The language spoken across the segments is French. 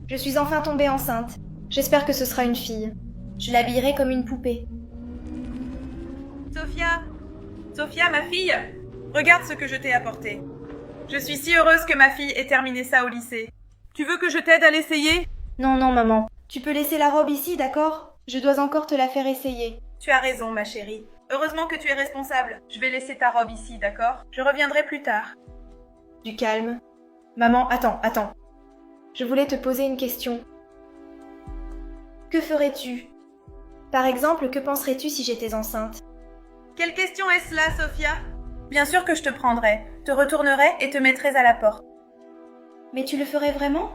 Je suis enfin tombée enceinte. J'espère que ce sera une fille. Je l'habillerai comme une poupée. Sophia, Sophia, ma fille, regarde ce que je t'ai apporté. Je suis si heureuse que ma fille ait terminé ça au lycée. Tu veux que je t'aide à l'essayer? Non, non, maman. Tu peux laisser la robe ici, d'accord? Je dois encore te la faire essayer. Tu as raison, ma chérie. Heureusement que tu es responsable. Je vais laisser ta robe ici, d'accord? Je reviendrai plus tard. Du calme. Maman, attends. Je voulais te poser une question. Que ferais-tu? Par exemple, que penserais-tu si j'étais enceinte? Quelle question est-ce là, Sophia? Bien sûr que je te prendrai, te retournerai et te mettrai à la porte. Mais tu le ferais vraiment?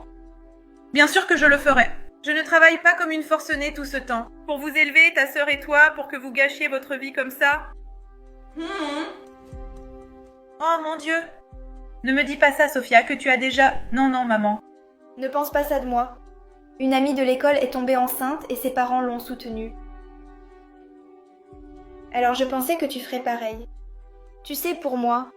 Bien sûr que je le ferai. Je ne travaille pas comme une forcenée tout ce temps. Pour vous élever, ta sœur et toi, pour que vous gâchiez votre vie comme ça. Oh mon Dieu! Ne me dis pas ça, Sophia, que tu as déjà... Non, maman. Ne pense pas ça de moi. Une amie de l'école est tombée enceinte et ses parents l'ont soutenue. Alors je pensais que tu ferais pareil. Tu sais, pour moi,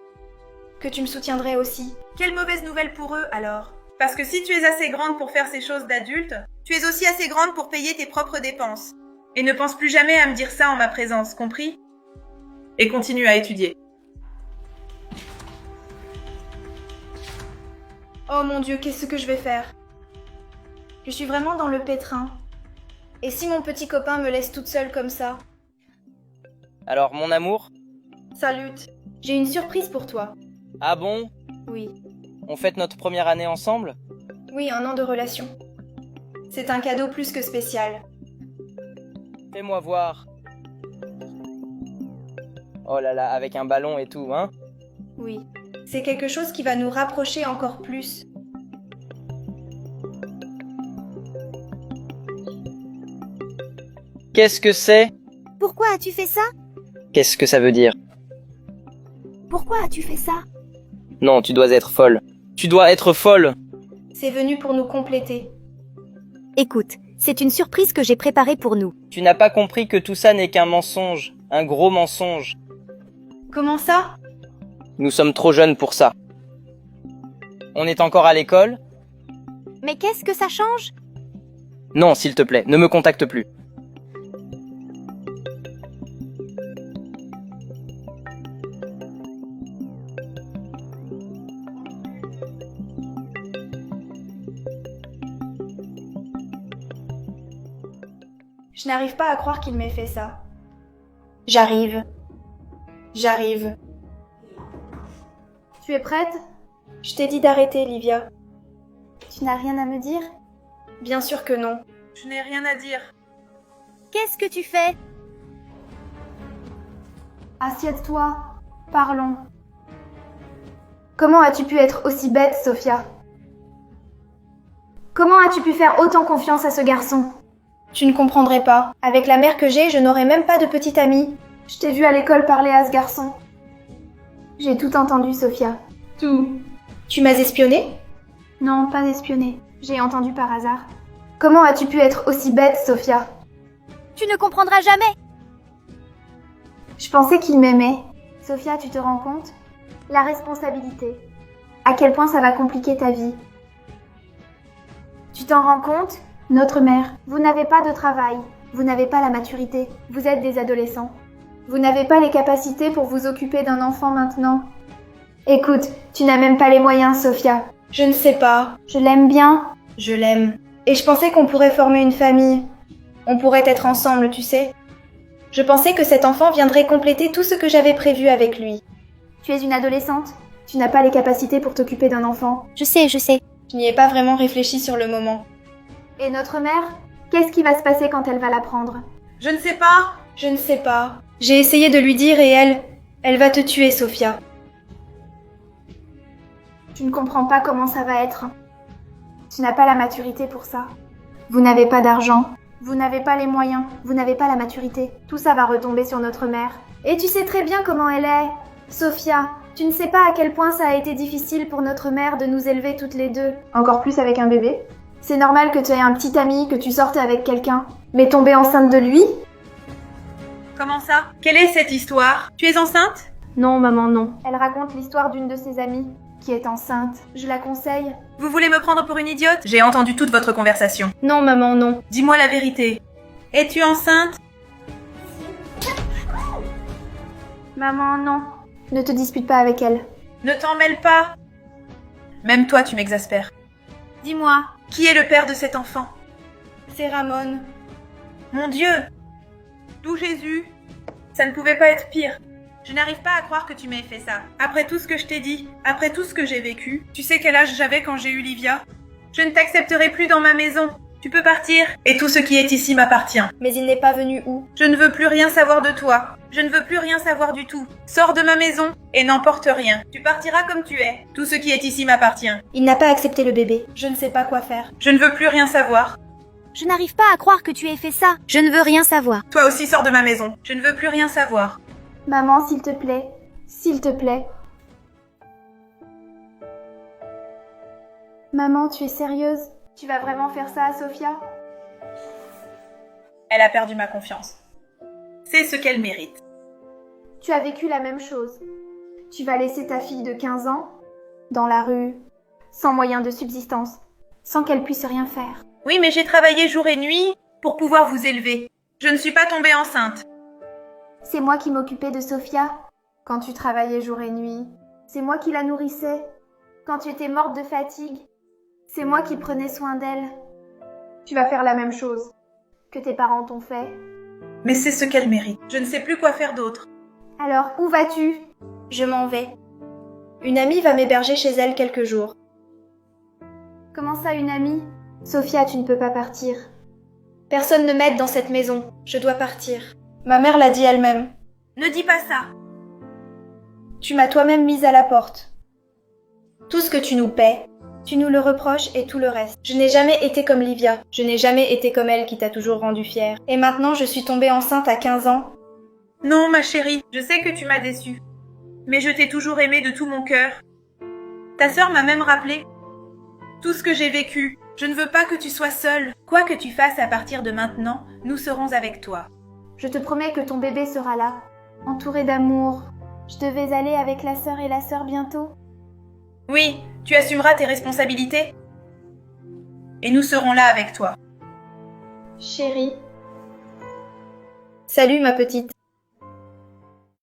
que tu me soutiendrais aussi. Quelle mauvaise nouvelle pour eux, alors? Parce que si tu es assez grande pour faire ces choses d'adulte, tu es aussi assez grande pour payer tes propres dépenses. Et ne pense plus jamais à me dire ça en ma présence, compris? Et continue à étudier. Oh mon Dieu, qu'est-ce que je vais faire? Je suis vraiment dans le pétrin. Et si mon petit copain me laisse toute seule comme ça? Alors, mon amour? Salut, j'ai une surprise pour toi. Ah bon? Oui. On fête notre première année ensemble? Oui, 1 an de relation. C'est un cadeau plus que spécial. Fais-moi voir. Oh là là, avec un ballon et tout, hein? Oui. C'est quelque chose qui va nous rapprocher encore plus. Qu'est-ce que c'est? Pourquoi as-tu fait ça? Qu'est-ce que ça veut dire? Pourquoi as-tu fait ça? Non, tu dois être folle. Tu dois être folle! C'est venu pour nous compléter. Écoute, c'est une surprise que j'ai préparée pour nous. Tu n'as pas compris que tout ça n'est qu'un mensonge, un gros mensonge. Comment ça? Nous sommes trop jeunes pour ça. On est encore à l'école? Mais qu'est-ce que ça change? Non, s'il te plaît, ne me contacte plus. Je n'arrive pas à croire qu'il m'ait fait ça. J'arrive. Tu es prête? Je t'ai dit d'arrêter, Livia. Tu n'as rien à me dire? Bien sûr que non. Je n'ai rien à dire. Qu'est-ce que tu fais? Assieds-toi. Parlons. Comment as-tu pu être aussi bête, Sophia? Comment as-tu pu faire autant confiance à ce garçon? Tu ne comprendrais pas. Avec la mère que j'ai, je n'aurais même pas de petite amie. Je t'ai vue à l'école parler à ce garçon. J'ai tout entendu, Sophia. Tout. Tu m'as espionnée? Non, pas espionnée. J'ai entendu par hasard. Comment as-tu pu être aussi bête, Sophia? Tu ne comprendras jamais. Je pensais qu'il m'aimait. Sophia, tu te rends compte? La responsabilité. À quel point ça va compliquer ta vie. Tu t'en rends compte? Notre mère, vous n'avez pas de travail. Vous n'avez pas la maturité. Vous êtes des adolescents. Vous n'avez pas les capacités pour vous occuper d'un enfant maintenant. Écoute, tu n'as même pas les moyens, Sophia. Je ne sais pas. Je l'aime bien. Je l'aime. Et je pensais qu'on pourrait former une famille. On pourrait être ensemble, tu sais. Je pensais que cet enfant viendrait compléter tout ce que j'avais prévu avec lui. Tu es une adolescente. Tu n'as pas les capacités pour t'occuper d'un enfant. Je sais. Je n'y ai pas vraiment réfléchi sur le moment. Et notre mère? Qu'est-ce qui va se passer quand elle va l'apprendre? Je ne sais pas. Je ne sais pas. J'ai essayé de lui dire et elle va te tuer, Sophia. Tu ne comprends pas comment ça va être. Tu n'as pas la maturité pour ça. Vous n'avez pas d'argent. Vous n'avez pas les moyens. Vous n'avez pas la maturité. Tout ça va retomber sur notre mère. Et tu sais très bien comment elle est. Sophia, tu ne sais pas à quel point ça a été difficile pour notre mère de nous élever toutes les deux. Encore plus avec un bébé. C'est normal que tu aies un petit ami, que tu sortes avec quelqu'un. Mais tomber enceinte de lui? Comment ça? Quelle est cette histoire? Tu es enceinte? Non, maman, non. Elle raconte l'histoire d'une de ses amies qui est enceinte. Je la conseille. Vous voulez me prendre pour une idiote? J'ai entendu toute votre conversation. Non, maman, non. Dis-moi la vérité. Es-tu enceinte? Maman, non. Ne te dispute pas avec elle. Ne t'en mêle pas. Même toi, tu m'exaspères. Dis-moi. Qui est le père de cet enfant? C'est Ramon. Mon Dieu! D'où Jésus? Ça ne pouvait pas être pire. Je n'arrive pas à croire que tu m'aies fait ça. Après tout ce que je t'ai dit, après tout ce que j'ai vécu, tu sais quel âge j'avais quand j'ai eu Livia? Je ne t'accepterai plus dans ma maison. Tu peux partir. Et tout ce qui est ici m'appartient. Mais il n'est pas venu où? Je ne veux plus rien savoir de toi. Je ne veux plus rien savoir du tout. Sors de ma maison et n'emporte rien. Tu partiras comme tu es. Tout ce qui est ici m'appartient. Il n'a pas accepté le bébé. Je ne sais pas quoi faire. Je ne veux plus rien savoir. Je n'arrive pas à croire que tu aies fait ça. Je ne veux rien savoir. Toi aussi sors de ma maison. Je ne veux plus rien savoir. Maman, s'il te plaît. S'il te plaît. Maman, tu es sérieuse? Tu vas vraiment faire ça à Sophia? Elle a perdu ma confiance. C'est ce qu'elle mérite. Tu as vécu la même chose. Tu vas laisser ta fille de 15 ans dans la rue, sans moyen de subsistance, sans qu'elle puisse rien faire. Oui, mais j'ai travaillé jour et nuit pour pouvoir vous élever. Je ne suis pas tombée enceinte. C'est moi qui m'occupais de Sophia quand tu travaillais jour et nuit. C'est moi qui la nourrissais quand tu étais morte de fatigue. C'est moi qui prenais soin d'elle. Tu vas faire la même chose que tes parents t'ont fait. Mais c'est ce qu'elle mérite. Je ne sais plus quoi faire d'autre. Alors, où vas-tu? Je m'en vais. Une amie va m'héberger chez elle quelques jours. Comment ça, une amie? Sophia, tu ne peux pas partir. Personne ne m'aide dans cette maison. Je dois partir. Ma mère l'a dit elle-même. Ne dis pas ça. Tu m'as toi-même mise à la porte. Tout ce que tu nous paies, tu nous le reproches et tout le reste. Je n'ai jamais été comme Livia. Je n'ai jamais été comme elle qui t'a toujours rendue fière. Et maintenant, je suis tombée enceinte à 15 ans. Non, ma chérie, je sais que tu m'as déçue. Mais je t'ai toujours aimée de tout mon cœur. Ta sœur m'a même rappelé tout ce que j'ai vécu. Je ne veux pas que tu sois seule. Quoi que tu fasses à partir de maintenant, nous serons avec toi. Je te promets que ton bébé sera là, entouré d'amour. Je devais aller avec la sœur et la sœur bientôt. Oui, tu assumeras tes responsabilités. Et nous serons là avec toi. Chérie. Salut ma petite.